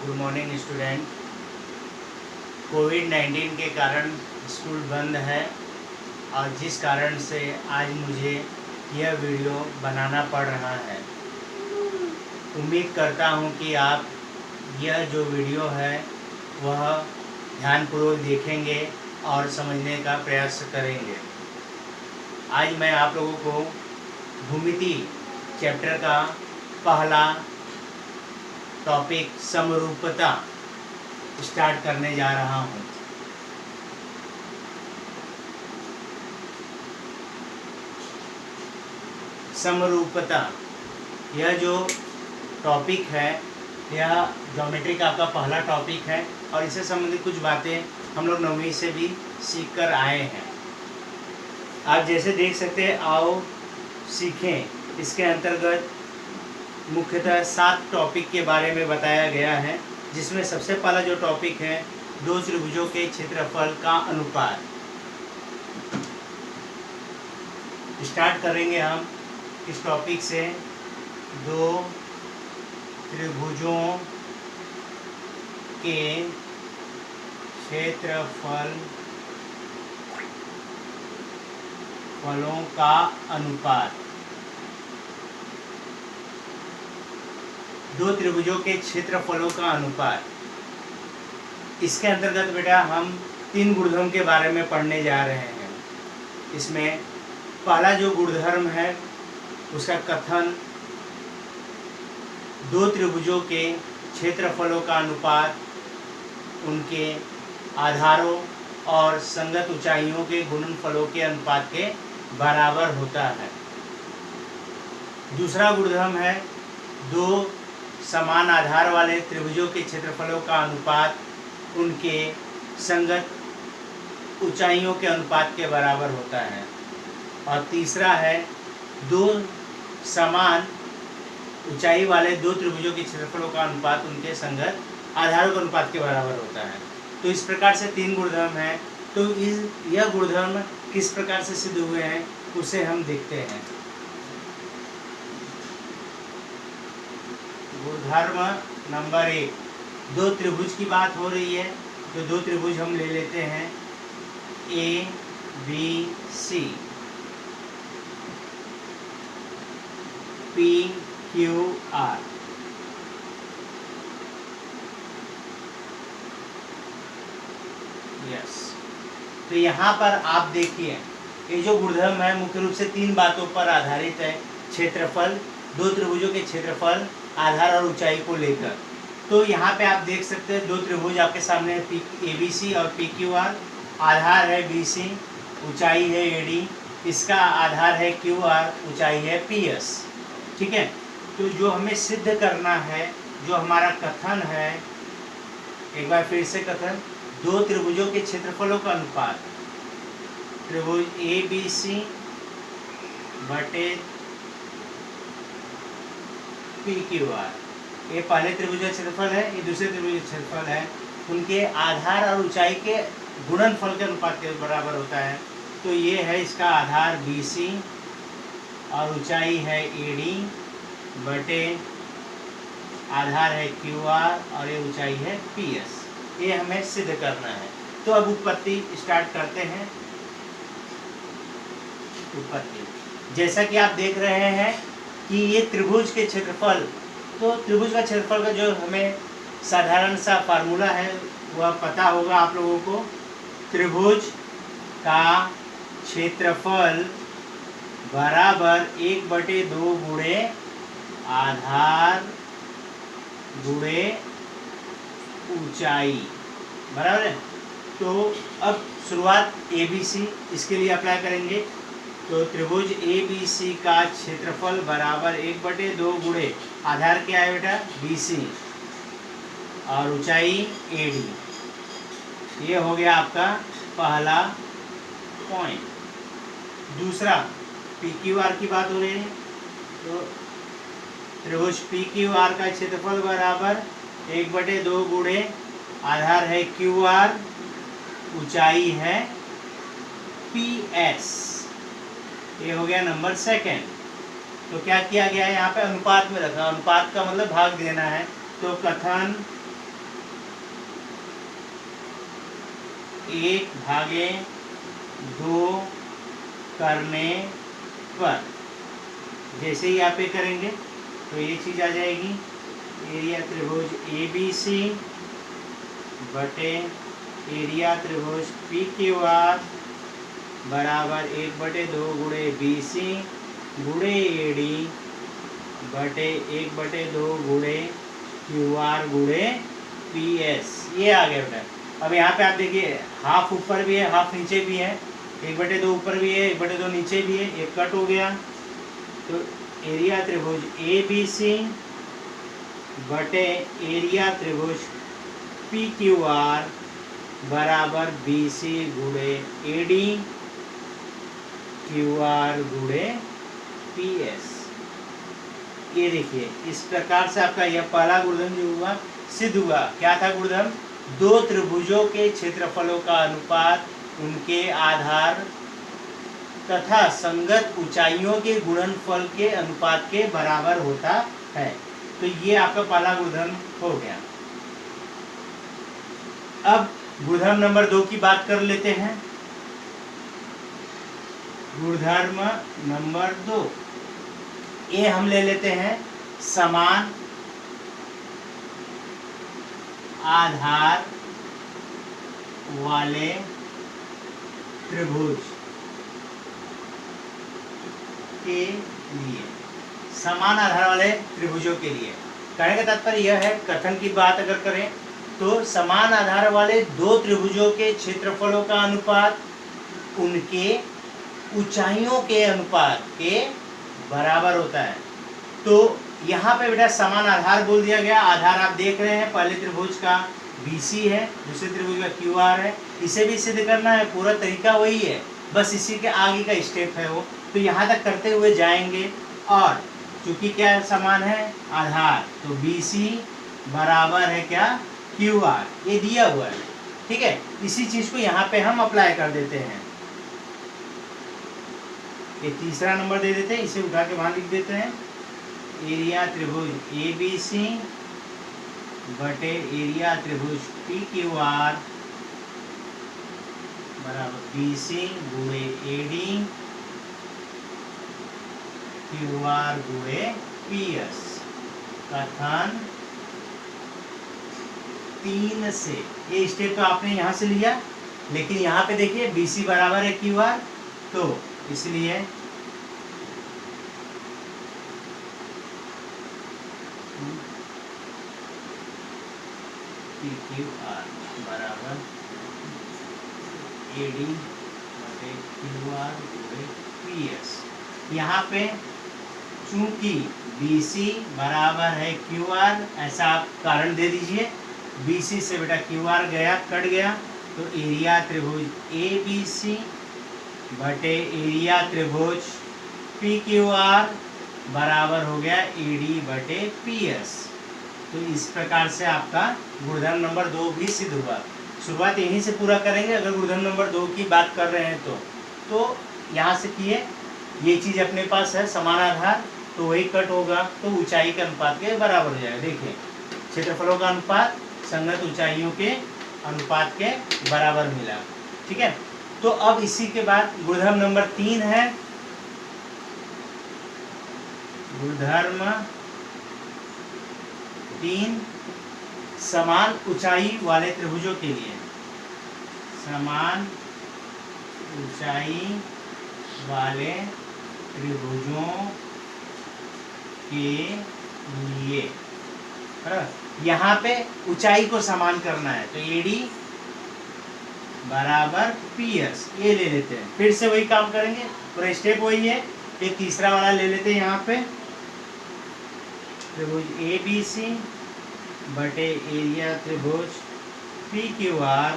Good morning student. कोविड-19 के कारण school बंद है और जिस कारण से आज मुझे यह वीडियो बनाना पड़ रहा है। उम्मीद करता हूँ कि आप यह जो वीडियो है वह ध्यानपूर्वक देखेंगे और समझने का प्रयास करेंगे। आज मैं आप लोगों को भूमिति चैप्टर का पहला टॉपिक समरूपता स्टार्ट करने जा रहा हूँ। समरूपता यह जो टॉपिक है यह ज्योमेट्री का आपका पहला टॉपिक है और इससे संबंधित कुछ बातें हम लोग 9वीं से भी सीख कर आए हैं। आप जैसे देख सकते हैं, आओ सीखें। इसके अंतर्गत मुख्यतः 7 टॉपिक के बारे में बताया गया है, जिसमें सबसे पहला जो टॉपिक है दो त्रिभुजों के क्षेत्रफल का अनुपात। स्टार्ट करेंगे हम इस टॉपिक से। दो त्रिभुजों के फलों का अनुपात। दो त्रिभुजों के क्षेत्रफलों का अनुपात। इसके अंतर्गत बेटा हम 3 गुणधर्म के बारे में पढ़ने जा रहे हैं। इसमें पहला जो गुणधर्म है उसका कथन दो त्रिभुजों के क्षेत्रफलों का अनुपात उनके आधारों और संगत ऊंचाइयों के गुणनफलों के अनुपात के बराबर होता है। दूसरा गुणधर्म है दो समान आधार वाले त्रिभुजों के क्षेत्रफलों का अनुपात उनके संगत ऊंचाइयों के अनुपात के बराबर होता है। और तीसरा है दो समान ऊंचाई वाले दो त्रिभुजों के क्षेत्रफलों का अनुपात उनके संगत आधारों के अनुपात के बराबर होता है। तो इस प्रकार से 3 गुणधर्म हैं। तो यह गुणधर्म किस प्रकार से सिद्ध हुए हैं उसे हम देखते हैं। गुणधर्म नंबर 1, दो त्रिभुज की बात हो रही है तो दो त्रिभुज हम ले लेते हैं ABC, PQR। यस, तो यहाँ पर आप देखिए ये जो गुणधर्म है मुख्य रूप से 3 बातों पर आधारित है। क्षेत्रफल, दो त्रिभुजों के क्षेत्रफल, आधार और ऊंचाई को लेकर। तो यहाँ पे आप देख सकते हैं दो त्रिभुज आपके सामने है, ABC और PQR। आधार है BC, ऊंचाई है AD, इसका आधार है QR, ऊंचाई है PS। ठीक है, तो जो हमें सिद्ध करना है, जो हमारा कथन है, एक बार फिर से कथन, दो त्रिभुजों के क्षेत्रफलों का अनुपात त्रिभुज ABC बटे PQR। ये पहले त्रिभुज का क्षेत्रफल है, ये दूसरे त्रिभुज का क्षेत्रफल है। उनके आधार और ऊंचाई के गुणनफल के अनुपात के बराबर होता है। तो ये है इसका आधार BC और ऊंचाई है AD बटे आधार है QR और ये ऊंचाई है PS। ये हमें सिद्ध करना है। तो अब उत्पत्ति स्टार्ट करते हैं। उत्पत्ति, जैसा कि आप देख रहे हैं कि ये त्रिभुज के क्षेत्रफल, तो त्रिभुज का क्षेत्रफल का जो हमें साधारण सा फार्मूला है वह पता होगा आप लोगों को। त्रिभुज का क्षेत्रफल बराबर 1/2 गुणे आधार गुणे ऊंचाई, बराबर है। तो अब शुरुआत ABC, इसके लिए अप्लाई करेंगे। तो त्रिभुज ABC का क्षेत्रफल बराबर 1/2 गुणे आधार क्या है बेटा BC और ऊंचाई AD। ये हो गया आपका पहला पॉइंट। दूसरा PQR की बात हो रही है, तो त्रिभुज PQR का क्षेत्रफल बराबर 1/2 गुणे आधार है QR, ऊंचाई है PS। ये हो गया नंबर 2। तो क्या किया गया है यहाँ पे, अनुपात में रखा। अनुपात का मतलब भाग देना है। तो कथन 1/2 करने पर, जैसे ही आप ये करेंगे तो ये चीज़ आ जाएगी, एरिया त्रिभुज ABC बटे एरिया त्रिभुज PQR बराबर 1/2 गुणे BC गुणे AD बटे 1/2 गुणे QR गुणे PS। ये आ गया बेटा। अब यहाँ पे आप देखिए हाफ ऊपर भी है, हाफ नीचे भी है, 1/2 ऊपर भी है, 1/2 नीचे भी है, एक कट हो गया। तो एरिया त्रिभुज ABC बटे एरिया त्रिभुज PQR बराबर BC गुणे AD QR गुणे PS। ये देखिए इस प्रकार से आपका यह पहला गुणधर्म जो हुआ सिद्ध हुआ। क्या था गुणधर्म? दो त्रिभुजों के क्षेत्रफलों का अनुपात उनके आधार तथा संगत ऊंचाइयों के गुणनफल के अनुपात के बराबर होता है। तो ये आपका पहला गुणधर्म हो गया। अब गुणधर्म नंबर 2 की बात कर लेते हैं। गुणधर्म नंबर 2 ये हम ले लेते हैं समान आधार वाले त्रिभुज के लिए, समान आधार वाले त्रिभुजों के लिए। कहने का तात्पर्य यह है, कथन की बात अगर करें तो समान आधार वाले दो त्रिभुजों के क्षेत्रफलों का अनुपात उनके ऊंचाइयों के अनुपात के बराबर होता है। तो यहाँ पे बेटा समान आधार बोल दिया गया। आधार आप देख रहे हैं, पहले त्रिभुज का BC है, दूसरे त्रिभुज का QR है। इसे भी सिद्ध करना है, पूरा तरीका वही है, बस इसी के आगे का स्टेप है वो। तो यहाँ तक करते हुए जाएंगे और चूंकि क्या समान है आधार, तो BC बराबर है क्या QR, ये दिया हुआ है। ठीक है, इसी चीज को यहाँ पे हम अप्लाई कर देते हैं। ये तीसरा नंबर दे देते हैं, इसे उठा के वहां लिख देते हैं। एरिया त्रिभुज ABC बटे एरिया त्रिभुज PQR बराबर BC गुणे AD QR गुणे PS। कथन 3 से, ये स्टेप तो आपने यहाँ से लिया, लेकिन यहाँ पे देखिए BC बराबर है QR, तो इसलिए PQR बराबर AD बटे QR गुणे PS। यहाँ पे चूंकि BC बराबर है QR, ऐसा आप कारण दे दीजिए। BC से बेटा QR गया, कट गया, तो एरिया त्रिभुज ABC बटे एरिया त्रिभुज PQR बराबर हो गया AD बटे PS। तो इस प्रकार से आपका गुणधर्म नंबर 2 भी सिद्ध हुआ। शुरुआत यहीं से पूरा करेंगे अगर गुणधर्म नंबर 2 की बात कर रहे हैं तो यहाँ से किए, ये चीज़ अपने पास है समान आधार, तो वही कट होगा, तो ऊंचाई के अनुपात के बराबर हो जाएगा। देखिए क्षेत्रफलों का अनुपात संगत ऊंचाइयों के अनुपात के बराबर मिला। ठीक है, तो अब इसी के बाद गुणधर्म नंबर 3 है। गुणधर्म 3 समान ऊंचाई वाले त्रिभुजों के लिए, समान ऊंचाई वाले त्रिभुजों के लिए यहाँ पे ऊंचाई को समान करना है, तो AD बराबर PS ये ले लेते हैं। फिर से वही काम करेंगे, पूरा स्टेप वही है। एक तीसरा वाला ले लेते हैं यहाँ पे, त्रिभुज ABC बटे एरिया त्रिभुज PQR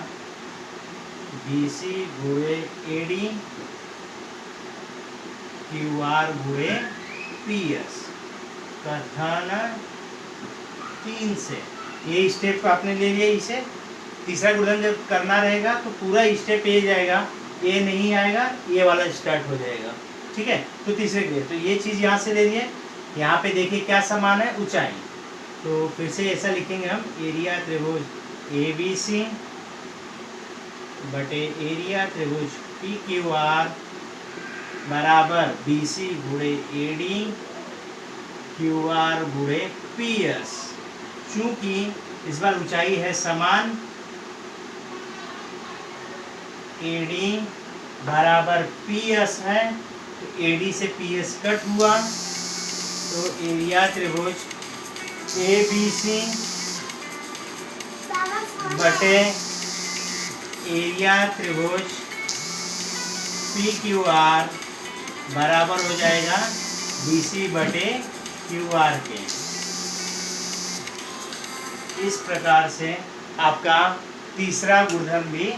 BC गुणे AD QR गुणे PS। कथन 3 से, ये स्टेप आपने ले लिया। इसे तीसरा गुणधर्म जब करना रहेगा तो पूरा स्टेप ये जाएगा, ये नहीं आएगा, ये वाला स्टार्ट हो जाएगा। ठीक है, तो तीसरे के लिए तो ये चीज़ यहाँ से ले लिए। यहाँ पे देखिए क्या समान है, ऊंचाई। तो फिर से ऐसा लिखेंगे हम, एरिया त्रिभुज ABC बटे एरिया त्रिभुज पी क्यू आर बराबर बी सी गुणे ए डी क्यू आर गुणे पी एस। चूंकि इस बार ऊंचाई है समान, ए डी बराबर पी एस है, तो ए डी से पी एस कट हुआ, तो एरिया त्रिभुज ए बी सी बटे एरिया त्रिभुज पी क्यू आर बराबर हो जाएगा बी सी बटे क्यू आर के। इस प्रकार से आपका तीसरा गुणधर्म भी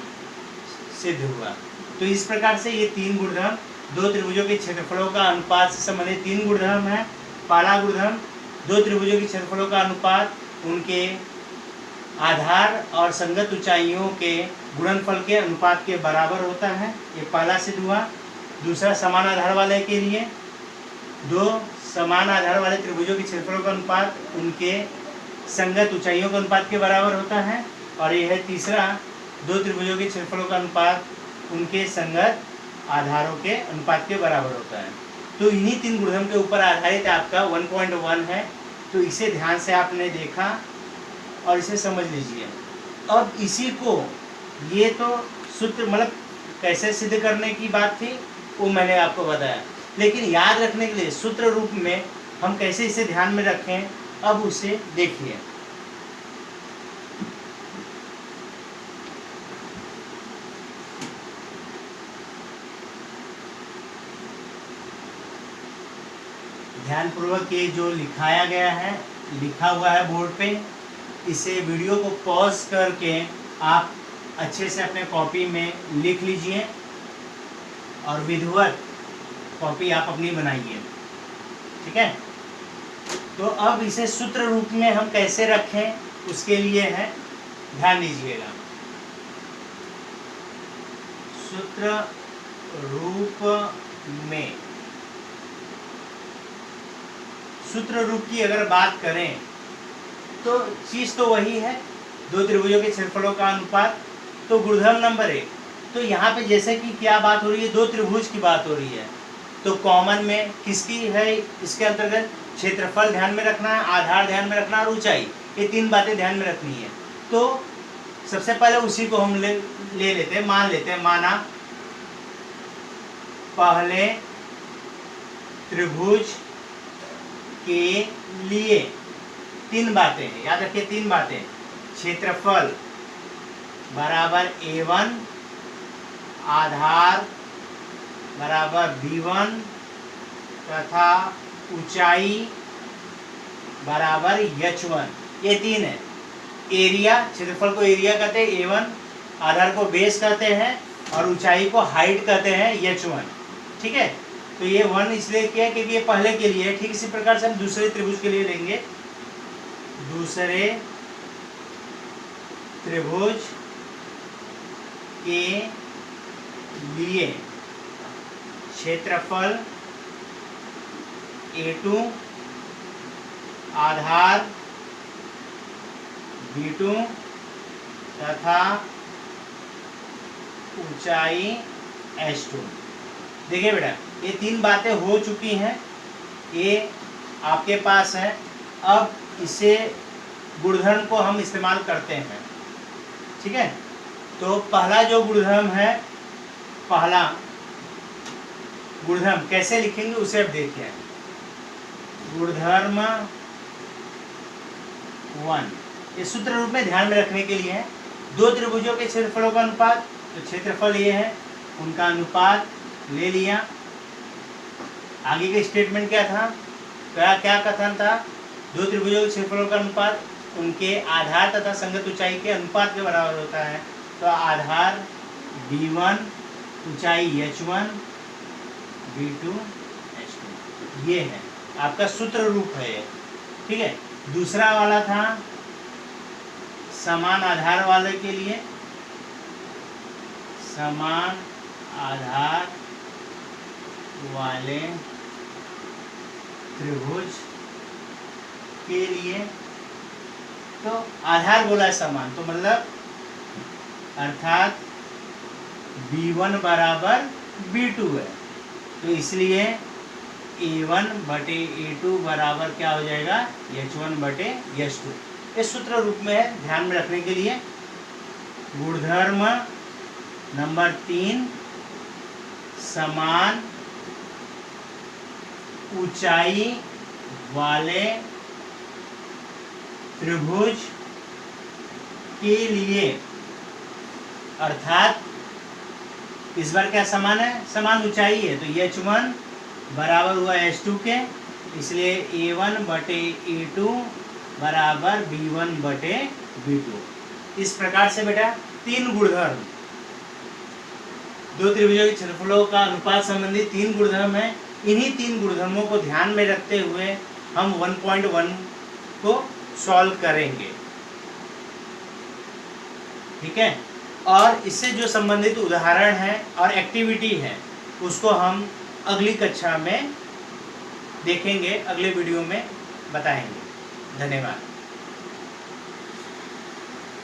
सिद्ध हुआ। तो इस प्रकार से ये तीन गुणधर्म दो त्रिभुजों के क्षेत्रफलों का अनुपात से संबंधित तीन गुणधर्म है। पहला गुणधर्म दो त्रिभुजों के क्षेत्रफलों का अनुपात उनके आधार और संगत ऊंचाइयों के गुणनफल के अनुपात के बराबर होता है, ये पहला सिद्ध हुआ। दूसरा समान आधार वाले के लिए दो समान आधार वाले त्रिभुजों के क्षेत्रफलों का अनुपात उनके संगत ऊंचाइयों के अनुपात के बराबर होता है। और यह है तीसरा दो त्रिभुजों के क्षेत्रफलों का अनुपात उनके संगत आधारों के अनुपात के बराबर होता है। तो इन्हीं तीन गुणधर्म के ऊपर आधारित आपका 1.1 है। तो इसे ध्यान से आपने देखा और इसे समझ लीजिए। अब इसी को ये तो सूत्र मतलब कैसे सिद्ध करने की बात थी वो मैंने आपको बताया, लेकिन याद रखने के लिए सूत्र रूप में हम कैसे इसे ध्यान में रखें, अब उसे देखिए। ध्यानपूर्वक ये जो लिखाया गया है, लिखा हुआ है बोर्ड पे, इसे वीडियो को पॉज करके आप अच्छे से अपने कॉपी में लिख लीजिए और विधिवत कॉपी आप अपनी बनाइए, ठीक है। तो अब इसे सूत्र रूप में हम कैसे रखें उसके लिए है, ध्यान दीजिएगा। सूत्र रूप में, सूत्र रूप की अगर बात करें तो चीज तो वही है, दो त्रिभुजों के क्षेत्रफलों का अनुपात। तो गुणधर्म नंबर 1, तो यहाँ पे जैसे कि क्या बात हो रही है, दो त्रिभुज की बात हो रही है, तो कॉमन में किसकी है, इसके अंतर्गत क्षेत्रफल ध्यान में रखना है, आधार ध्यान में रखना और ऊंचाई, ये तीन बातें ध्यान में रखनी है। तो सबसे पहले उसी को हम ले लेते हैं, मान लेते हैं, माना पहले त्रिभुज के लिए तीन बातें हैं, याद रखिए तीन बातें। क्षेत्रफल बराबर A1, आधार बराबर B1 तथा ऊंचाई बराबर H1, ये तीन है। एरिया, क्षेत्रफल को एरिया कहते हैं A1, आधार को बेस कहते हैं और ऊंचाई को हाइट कहते हैं H1, ठीक है। तो ये 1 इसलिए किया क्योंकि ये पहले के लिए है। ठीक इसी प्रकार से हम दूसरे त्रिभुज के लिए लेंगे। दूसरे त्रिभुज के लिए क्षेत्रफल A2, आधार B2 तथा ऊंचाई H2। देखिए बेटा, ये तीन बातें हो चुकी हैं, ये आपके पास है। अब इसे गुणधर्म को हम इस्तेमाल करते हैं, ठीक है। तो पहला जो गुणधर्म है, पहला गुणधर्म कैसे लिखेंगे उसे अब देखिए। गुणधर्म 1, ये सूत्र रूप में ध्यान में रखने के लिए है। दो त्रिभुजों के क्षेत्रफलों का अनुपात, तो क्षेत्रफल ये है, उनका अनुपात ले लिया। आगे का स्टेटमेंट क्या था, क्या कथन था, दो त्रिभुजों के क्षेत्रफलों का अनुपात उनके आधार तथा संगत ऊंचाई के अनुपात के बराबर होता है। तो आधार B1, ऊंचाई H1, B2 H2, ये है आपका सूत्र रूप है ये, ठीक है। दूसरा वाला था समान आधार वाले के लिए, समान आधार वाले त्रिभुज के लिए, तो आधार बोला है समान, तो मतलब अर्थात B1 बराबर B2 है, तो इसलिए A1 बटे A2 बराबर क्या हो जाएगा, H1 बटे H2। इस सूत्र रूप में है, ध्यान में रखने के लिए। गुणधर्म नंबर 3, समान ऊंचाई वाले त्रिभुज के लिए, अर्थात इस बार क्या समान है, समान ऊंचाई है, तो H1 बराबर हुआ H2 के, इसलिए A1 बटे A2 बराबर B1 बटे B2। इस प्रकार से बेटा 3 गुणधर्म, दो त्रिभुजों के क्षेत्रफलों का अनुपात संबंधी 3 गुणधर्म है। इन्हीं 3 गुणधर्मों को ध्यान में रखते हुए हम 1.1 को सॉल्व करेंगे, ठीक है। और इससे जो संबंधित उदाहरण है और एक्टिविटी है उसको हम अगली कक्षा में देखेंगे, अगले वीडियो में बताएंगे। धन्यवाद।